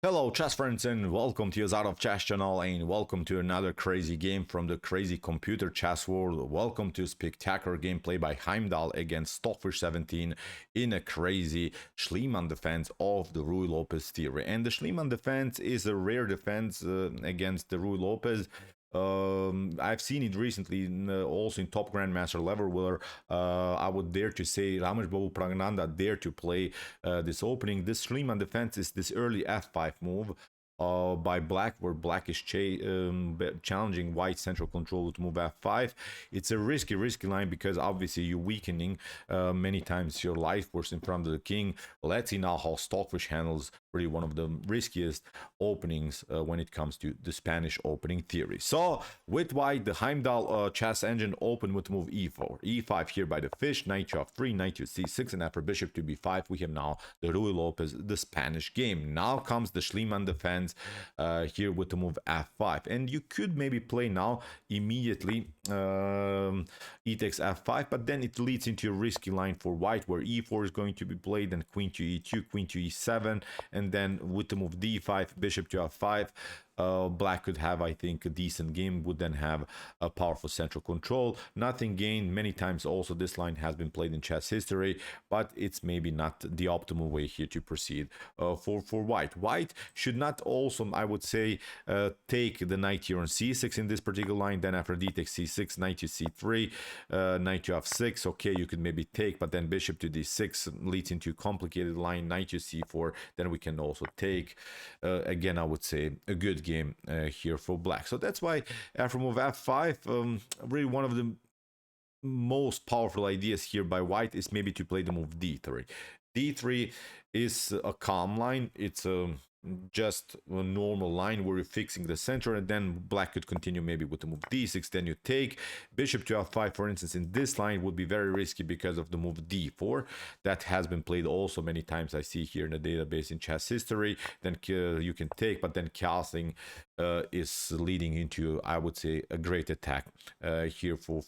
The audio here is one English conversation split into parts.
Hello chess friends and welcome to your of Chess channel and welcome to another crazy game from the crazy computer chess world. Welcome to spectacular gameplay by Heimdall against Stockfish 17 in a crazy Schliemann defense of the Ruy Lopez theory. And the Schliemann defense is a rare defense against the Ruy Lopez. I've seen it recently also in top grandmaster level where I would dare to say Ramesh Babu Pragnanda dare to play this opening. This Schliemann defense is this early f5 move by black, where black is challenging white central control to move f5. It's a risky line because obviously you're weakening many times your life force in front of the king. Let's see now how Stockfish handles really one of the riskiest openings when it comes to the Spanish opening theory. So with white, the Heimdall chess engine opened with move e4, e5 here by the fish, knight to f3, knight to c6, and after bishop to b5 we have now the Ruy Lopez, the Spanish game. Now comes the Schliemann defense here with the move f5, and you could maybe play now immediately e takes f5, but then it leads into a risky line for white where e4 is going to be played, and queen to e2, queen to e7, and then with the move d5, bishop to f5, black could have, I think, a decent game, would then have a powerful central control. Nothing gained. Many times also this line has been played in chess history, but it's maybe not the optimal way here to proceed for white. White should not also, I would say, take the knight here on c6 in this particular line. Then after d takes c6, knight to c3, knight to f6. Okay, you could maybe take, but then bishop to d6 leads into a complicated line, knight to c4. Then we can also take. Again, I would say a good game here for black. So that's why after move f5, really one of the most powerful ideas here by white is maybe to play the move d3. d3 is a calm line. It's just a normal line where you're fixing the center, and then black could continue maybe with the move d6, then you take bishop to f5, for instance. In this line would be very risky because of the move d4 that has been played also many times, I see here in the database in chess history. Then you can take, but then castling is leading into, I would say, a great attack here for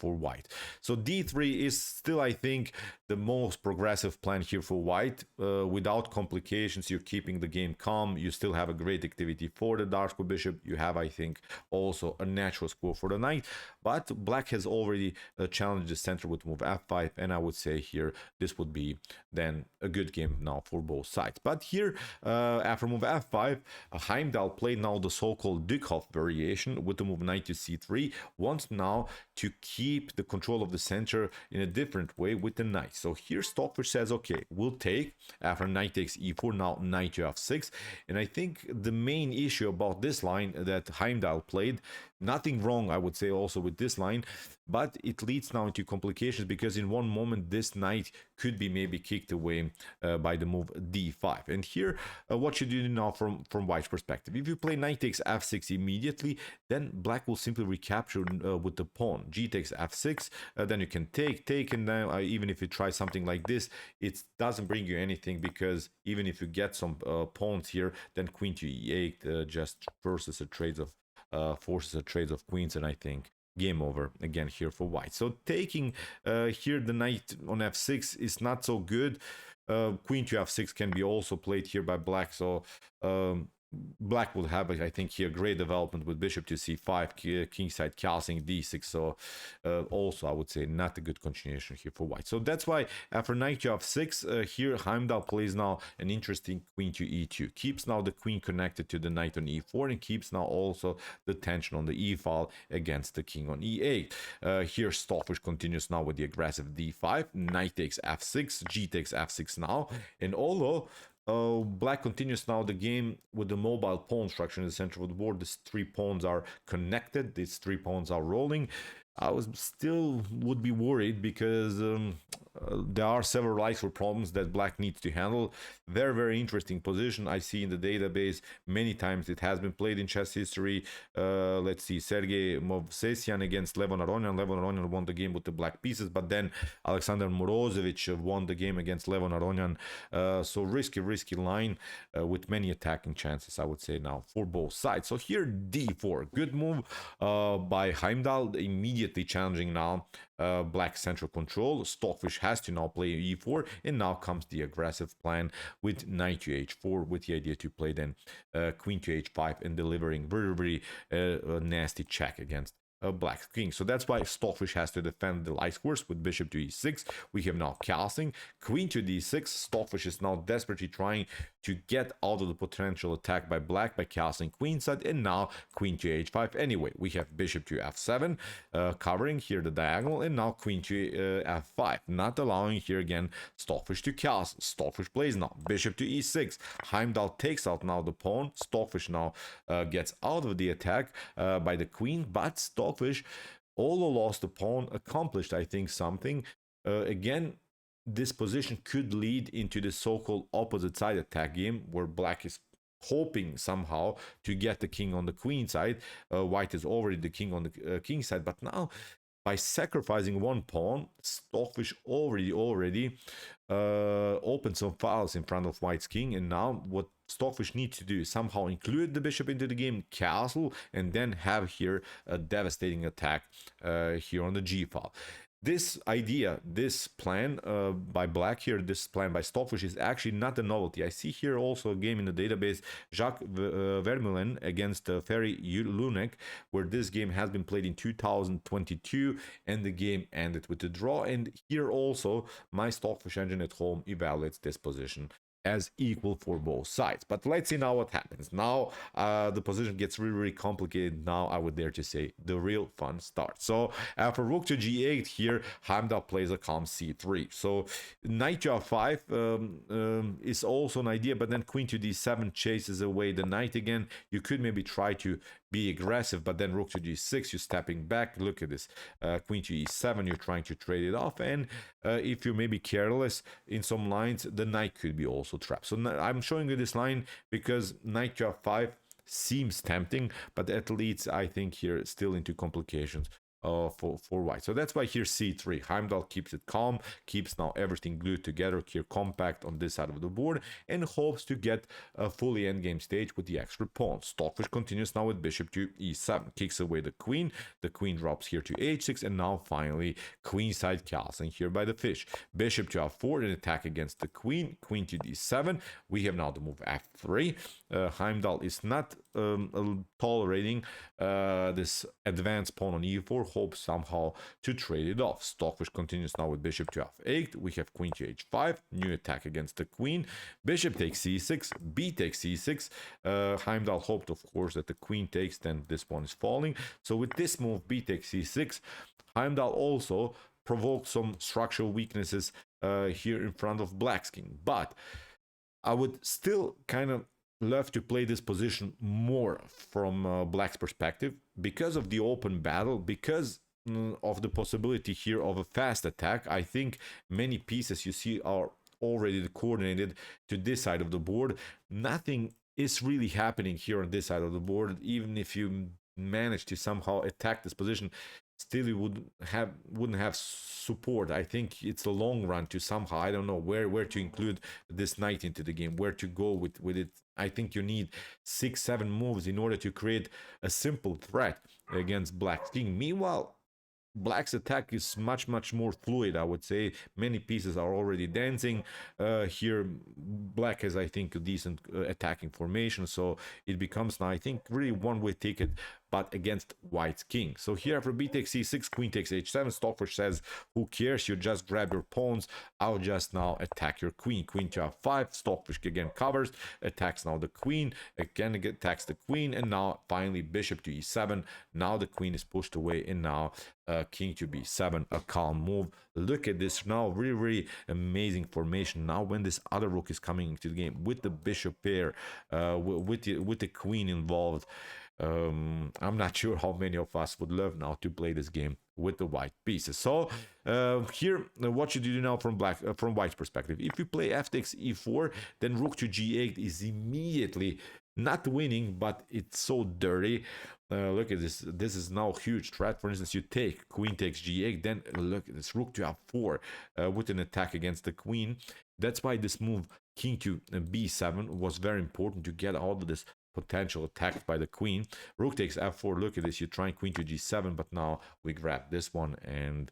white. So d3 is still, I think, the most progressive plan here for white. Without complications, you're keeping the game calm. You still have a great activity for the dark square bishop. You have, I think, also a natural square for the knight, but black has already challenged the center with move f5, and I would say here this would be then a good game now for both sides. But here after move f5, Heimdall played now the so-called Qh5 variation with the move knight to c3, wants now to keep the control of the center in a different way with the knight. So here Stockfish says, okay, we'll take after knight takes e4, now knight to f6. And I think the main issue about this line that Heimdall played, nothing wrong, I would say, also with this line, but it leads now into complications because in one moment this knight could be maybe kicked away by the move d5. And here what should you do now from white's perspective? If you play knight takes f6 immediately, then black will simply recapture with the pawn. G takes f6, then you can take, and now even if you try something like this, it doesn't bring you anything, because even if you get some pawns here, then queen to e8 just forces a trade of queens, and I think game over again here for white. So taking here the knight on f6 is not so good. Queen to f6 can be also played here by black, so black will have, I think, here great development with bishop to c5, kingside castling d6. So also I would say not a good continuation here for white. So that's why after knight to f6 here Heimdall plays now an interesting queen to e2, keeps now the queen connected to the knight on e4, and keeps now also the tension on the e file against the king on e8. Here Stockfish continues now with the aggressive d5, knight takes f6, g takes f6 now, and although black continues now the game with the mobile pawn structure in the center of the board. These three pawns are connected. These three pawns are rolling. I would be worried because there are several life problems that black needs to handle. Very interesting position. I see in the database many times it has been played in chess history. Let's see, Sergei Movsesian against Levon Aronian. Levon Aronian won the game with the black pieces, but then Alexander Morozevich won the game against Levon Aronian. So risky line with many attacking chances, I would say, now for both sides. So here d4, good move by Heimdall, immediately challenging now black central control. Stockfish has to now play e4, and now comes the aggressive plan with knight to h4, with the idea to play then queen to h5 and delivering very nasty check against black king. So that's why Stockfish has to defend the light squares with bishop to e6. We have now castling queen to d6. Stockfish is now desperately trying to get out of the potential attack by black by castling queenside, and now queen to h5. Anyway, we have bishop to f7 covering here the diagonal, and now queen to f5, not allowing here again Stockfish to cast. Stockfish plays now bishop to e6. Heimdall takes out now the pawn. Stockfish now gets out of the attack by the queen, but Stockfish, although lost the pawn, accomplished, I think, something. Again, this position could lead into the so-called opposite side attack game, where black is hoping somehow to get the king on the queen side. White is already the king on the king side, but now by sacrificing one pawn, Stockfish already opened some files in front of white's king, and now what Stockfish needs to do is somehow include the bishop into the game, castle, and then have here a devastating attack here on the g file. This idea, this plan by black here, this plan by Stockfish is actually not a novelty. I see here also a game in the database, Jacques Vermeulen against Ferry Lunek, where this game has been played in 2022 and the game ended with a draw. And here also my Stockfish engine at home evaluates this position as equal for both sides. But let's see now what happens. Now the position gets really complicated. Now I would dare to say the real fun starts. So after rook to g8 here, Heimdall plays a calm c3. So knight to f5 is also an idea, but then queen to d7 chases away the knight again. You could maybe try to be aggressive, but then rook to g6, you're stepping back. Look at this, queen to e7, you're trying to trade it off, and if you're maybe careless in some lines, the knight could be also trapped. So I'm showing you this line because knight to f5 seems tempting, but that leads, I think, here still into complications for white. So that's why here c3, Heimdall keeps it calm, keeps now everything glued together here, compact on this side of the board, and hopes to get a fully endgame stage with the extra pawn. Stockfish continues now with bishop to e7, kicks away the queen drops here to h6, and now finally queenside castling here by the fish. Bishop to f4, an attack against the queen to d7. We have now the move f3. Heimdall is not tolerating this advanced pawn on e4, hopes somehow to trade it off. Stockfish continues now with bishop to f8. We have queen to h5, new attack against the queen. Bishop takes c6, b takes c6. Heimdall hoped, of course, that the queen takes, then this pawn is falling. So with this move, b takes c6, Heimdall also provoked some structural weaknesses here in front of black's king. But I would still kind of love to play this position more from black's perspective because of the open battle, because of the possibility here of a fast attack. I think many pieces you see are already coordinated to this side of the board. Nothing is really happening here on this side of the board. Even if you manage to somehow attack this position, still you wouldn't have support. I think it's a long run to somehow, I don't know where to include this knight into the game, where to go with it. I think you need 6-7 moves in order to create a simple threat against black's king. Meanwhile, black's attack is much more fluid, I would say. Many pieces are already dancing. Here black has, I think, a decent attacking formation, so it becomes now, I think, really one-way ticket, but against white's king. So here after b takes c6, queen takes h7, Stockfish says, who cares, you just grab your pawns, I'll just now attack your queen. Queen to f5, Stockfish again covers, attacks now the queen, again attacks the queen, and now finally bishop to e7. Now the queen is pushed away, and now king to b7, a calm move. Look at this now, really amazing formation. Now when this other rook is coming into the game with the bishop pair, with the queen involved, I'm not sure how many of us would love now to play this game with the white pieces. So here, what should you do now from white's perspective? If you play f takes e4, then rook to g8 is immediately not winning, but it's so dirty. Look at this. This is now a huge threat. For instance, you take queen takes g8, then look at this, rook to f4 with an attack against the queen. That's why this move, king to b7, was very important to get out of this potential attack by the queen. Rook takes f4. Look at this. You're trying queen to g7, but now we grab this one, and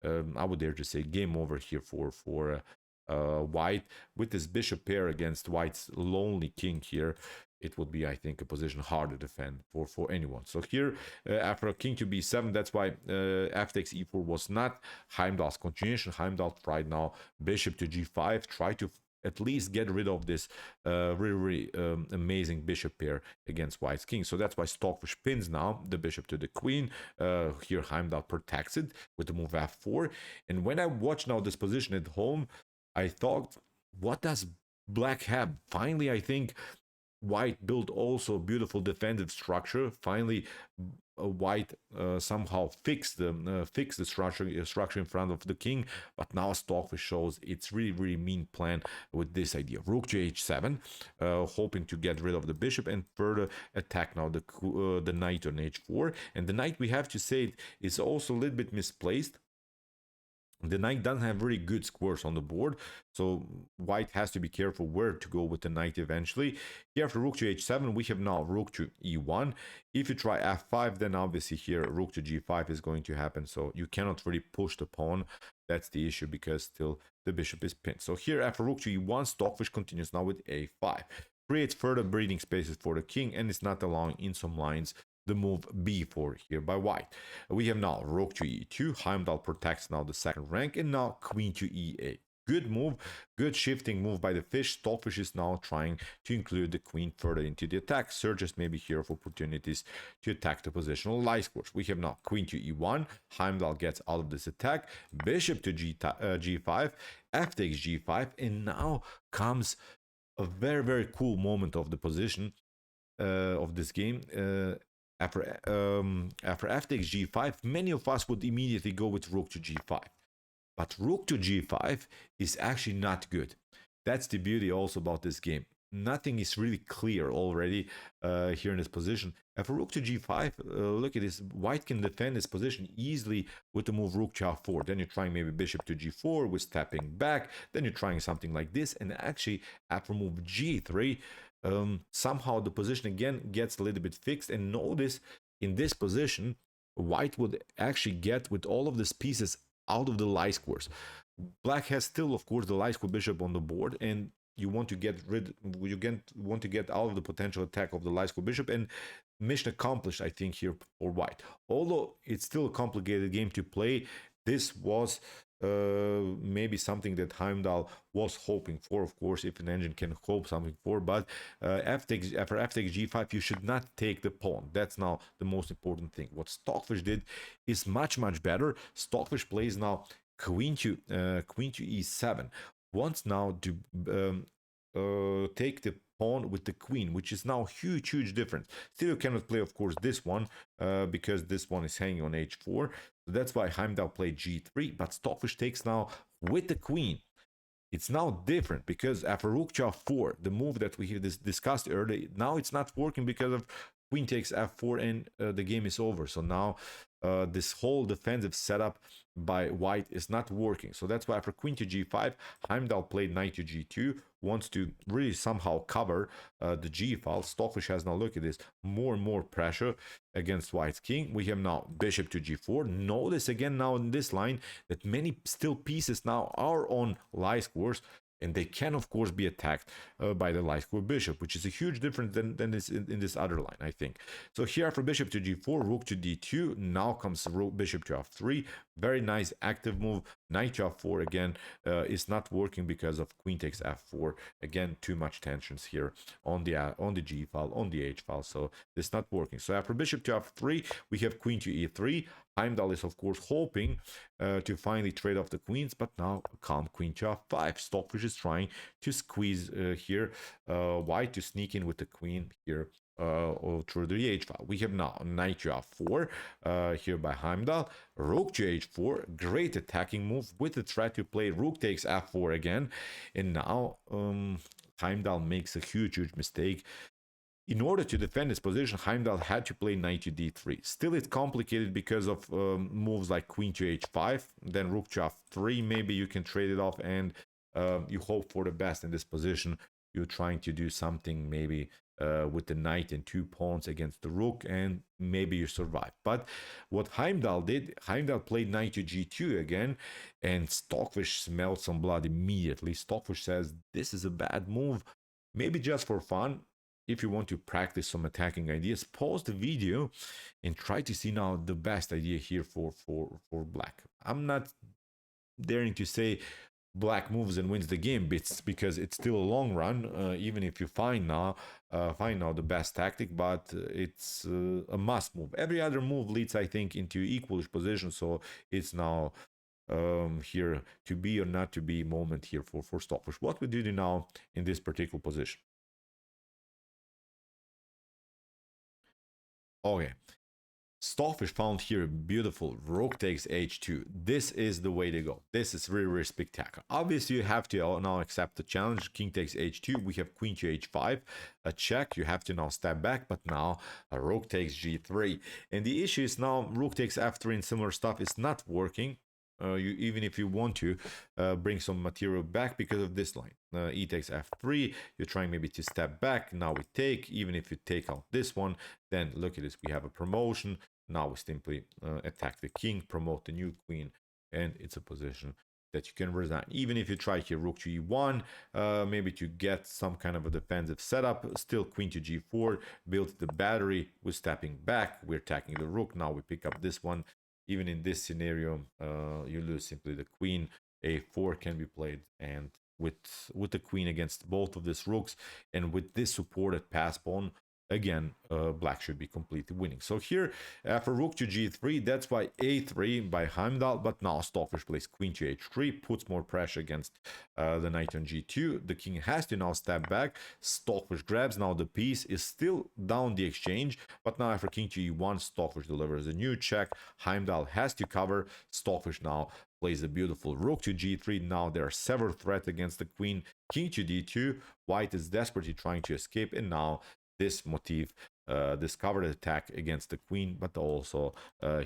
I would dare to say game over here for white. With this bishop pair against white's lonely king here, it would be, I think, a position hard to defend for anyone. So here, after king to b7, that's why f takes e4 was not Heimdall's continuation. Heimdall tried now bishop to g5, try to at least get rid of this really amazing bishop pair against white's king. So that's why Stockfish pins now the bishop to the queen. Here Heimdall protects it with the move f4. And when I watch now this position at home, I thought, what does black have? Finally, I think white built also a beautiful defensive structure. Finally, white somehow fixed the structure in front of the king. But now Stockfish shows it's really mean plan with this idea. Rook to h7, hoping to get rid of the bishop and further attack now the knight on h4. And the knight, we have to say, is also a little bit misplaced. The knight doesn't have very good squares on the board, so white has to be careful where to go with the knight eventually. Here after rook to h7, we have now rook to e1. If you try f5, then obviously here rook to g5 is going to happen, so you cannot really push the pawn. That's the issue, because still the bishop is pinned. So here after rook to e1, Stockfish continues now with a5. Creates further breathing spaces for the king, and it's not allowing in some lines the move b4 here by white. We have now rook to e2. Heimdall protects now the second rank, and now queen to e8. Good move, good shifting move by the fish. Stockfish is now trying to include the queen further into the attack. Searches maybe here for opportunities to attack the positional light squares. We have now queen to e1. Heimdall gets out of this attack. Bishop to g5. F takes g5, and now comes a very cool moment of the position of this game. After f takes g5, many of us would immediately go with rook to g5. But rook to g5 is actually not good. That's the beauty also about this game. Nothing is really clear already here in this position. After rook to g5, look at this. White can defend this position easily with the move rook to f4. Then you're trying maybe bishop to g4 with stepping back. Then you're trying something like this. And actually, after move g3, somehow the position again gets a little bit fixed. And notice in this position, white would actually get with all of these pieces out of the light squares. Black has still, of course, the light square bishop on the board, and you want to get out of the potential attack of the light square bishop, and mission accomplished, I think, here for white. Although it's still a complicated game to play, this was maybe something that Heimdall was hoping for, of course, if an engine can hope something for. But after f takes g5, you should not take the pawn. That's now the most important thing. What Stockfish did is much better. Stockfish plays now queen to e7. Wants now to take the pawn with the queen, which is now huge difference. Still, you cannot play, of course, this one because this one is hanging on h4. So that's why Heimdall played g3, but Stockfish takes now with the queen. It's now different because after rook to f4, the move that we have discussed earlier, now it's not working because of queen takes f4 and the game is over. So now this whole defensive setup by white is not working. So that's why after queen to g5, Heimdall played knight to g2, wants to really somehow cover the g file. Stockfish has now, look at this, more and more pressure against white's king. We have now bishop to g4. Notice again now in this line that many still pieces now are on light squares, and they can, of course, be attacked by the light square bishop, which is a huge difference than this in this other line, I think. So here after bishop to g4, rook to d2, now comes bishop to f3. Very nice active move. Knight to f4 again is not working because of queen takes f4. Again, too much tensions here on the g file, on the h file, so it's not working. So after bishop to f3, we have queen to e3. Heimdall is, of course, hoping to finally trade off the queens, but now calm queen to f5. Stockfish is trying to squeeze here white to sneak in with the queen here through the h file. We have now knight to f4 here by Heimdall. Rook to h4, great attacking move with the threat to play rook takes f4 again. And now Heimdall makes a huge mistake. In order to defend his position, Heimdall had to play knight to d3. Still, it's complicated because of moves like queen to h5, then rook to f3. Maybe you can trade it off, and you hope for the best in this position. You're trying to do something maybe with the knight and 2 pawns against the rook, and maybe you survive. But what Heimdall did, Heimdall played knight to g2 again, and Stockfish smelled some blood immediately. Stockfish says this is a bad move, maybe just for fun. If you want to practice some attacking ideas, pause the video and try to see now the best idea here for black. I'm not daring to say black moves and wins the game bits, because it's still a long run, even if you find now the best tactic, but it's a must move. Every other move leads, I think, into equalish position, so it's now here to be or not to be moment here for Stockfish. What we do now in this particular position? Okay, Stockfish found here beautiful rook takes h2. This is the way to go. This is really, really spectacular. Obviously, you have to now accept the challenge. King takes h2. We have queen to h5, a check. You have to now step back, but now a rook takes g3. And the issue is now rook takes f3 and similar stuff is not working. Even if you want to bring some material back because of this line. E takes f3, you're trying maybe to step back, now we take, even if you take out this one, then look at this, we have a promotion, now we simply attack the king, promote the new queen, and it's a position that you can resign. Even if you try here rook to e1, maybe to get some kind of a defensive setup, still queen to g4, build the battery, we're stepping back, we're attacking the rook, now we pick up this one. Even in this scenario, you lose simply the queen. A4 can be played, and with the queen against both of these rooks, and with this supported pass pawn, again, black should be completely winning. So here, after rook to g3, that's why a3 by Heimdall, but now Stockfish plays queen to h3, puts more pressure against the knight on g2. The king has to now step back. Stockfish grabs now the piece, is still down the exchange, but now after king to e1, Stockfish delivers a new check. Heimdall has to cover. Stockfish now plays a beautiful rook to g3. Now there are several threats against the queen. King to d2. White is desperately trying to escape, and now this motif discovered attack against the queen, but also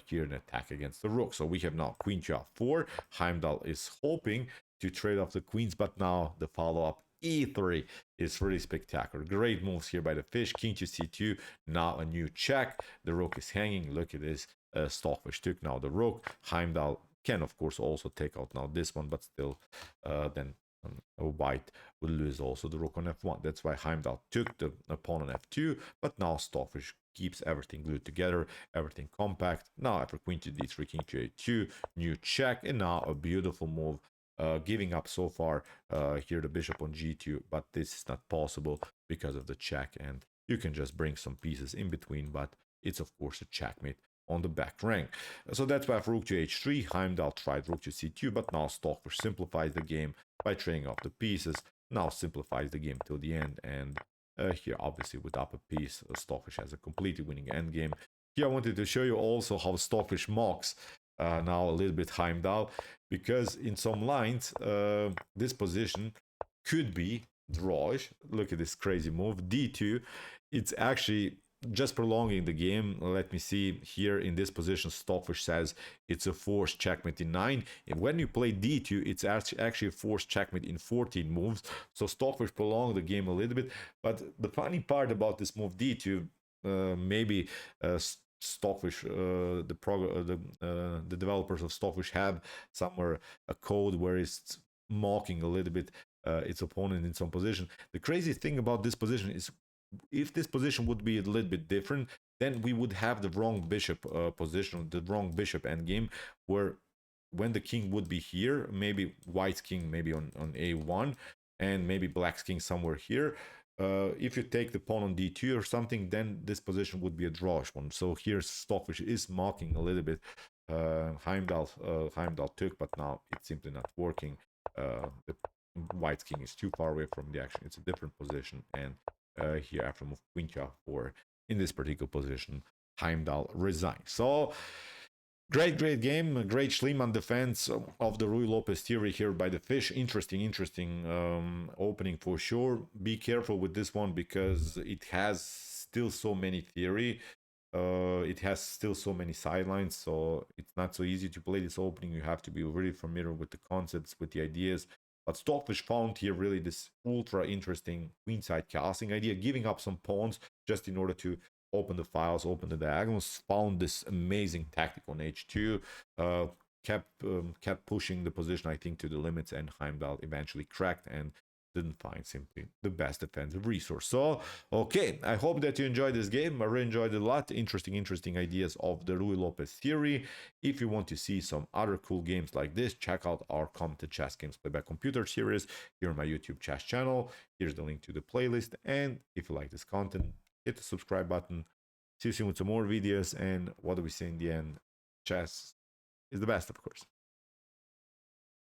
here an attack against the rook. So we have now queen to f4. Heimdall is hoping to trade off the queens, but now the follow-up e3 is really spectacular. Great moves here by the fish. King to c2. Now a new check. The rook is hanging. Look at this. Stockfish took now the rook. Heimdall can, of course, also take out now this one, but still then white will lose also the rook on f1. That's why Heimdall took the pawn on f2, but now Stockfish keeps everything glued together, everything compact. Now after queen to d3, king to a2, new check, and now a beautiful move, giving up so far here the bishop on g2, but this is not possible because of the check, and you can just bring some pieces in between, but it's of course a checkmate on the back rank. So that's why for rook to h3, Heimdall tried rook to c2, but now Stockfish simplifies the game by trading off the pieces, now simplifies the game till the end, and here obviously with up a piece, Stockfish has a completely winning endgame. Here I wanted to show you also how Stockfish mocks now a little bit Heimdall, because in some lines this position could be drawish. Look at this crazy move, d2. It's actually just prolonging the game. Let me see here in this position. Stockfish says it's a forced checkmate in 9, and when you play d2, it's actually a forced checkmate in 14 moves. So Stockfish prolonged the game a little bit, but the funny part about this move d2, maybe Stockfish, the developers of Stockfish have somewhere a code where it's mocking a little bit its opponent in some position. The crazy thing about this position is, if this position would be a little bit different, then we would have the wrong bishop position, the wrong bishop endgame, where when the king would be here, maybe white's king maybe on a1, and maybe black's king somewhere here. If you take the pawn on d2 or something, then this position would be a drawish one. So here Stockfish is mocking a little bit. Heimdall took, but now it's simply not working. The white's king is too far away from the action. It's a different position, and here after move queen to f4 in this particular position, Heimdall resigns. So great game, a great Schliemann defense of the Ruy Lopez theory here by the fish. Interesting opening for sure. Be careful with this one because it has still so many theory. It has still so many sidelines, so it's not so easy to play this opening. You have to be really familiar with the concepts, with the ideas. But Stockfish found here really this ultra interesting queenside castling idea, giving up some pawns just in order to open the files, open the diagonals, found this amazing tactic on h2, kept pushing the position, I think, to the limits, and Heimdall eventually cracked and didn't find simply the best defensive resource. So, okay, I hope that you enjoyed this game. I really enjoyed it a lot. Interesting ideas of the Ruy Lopez theory. If you want to see some other cool games like this, check out our commented chess games played by computer series here on my YouTube chess channel. Here's the link to the playlist. And if you like this content, hit the subscribe button. See you soon with some more videos. And what do we say in the end? Chess is the best, of course.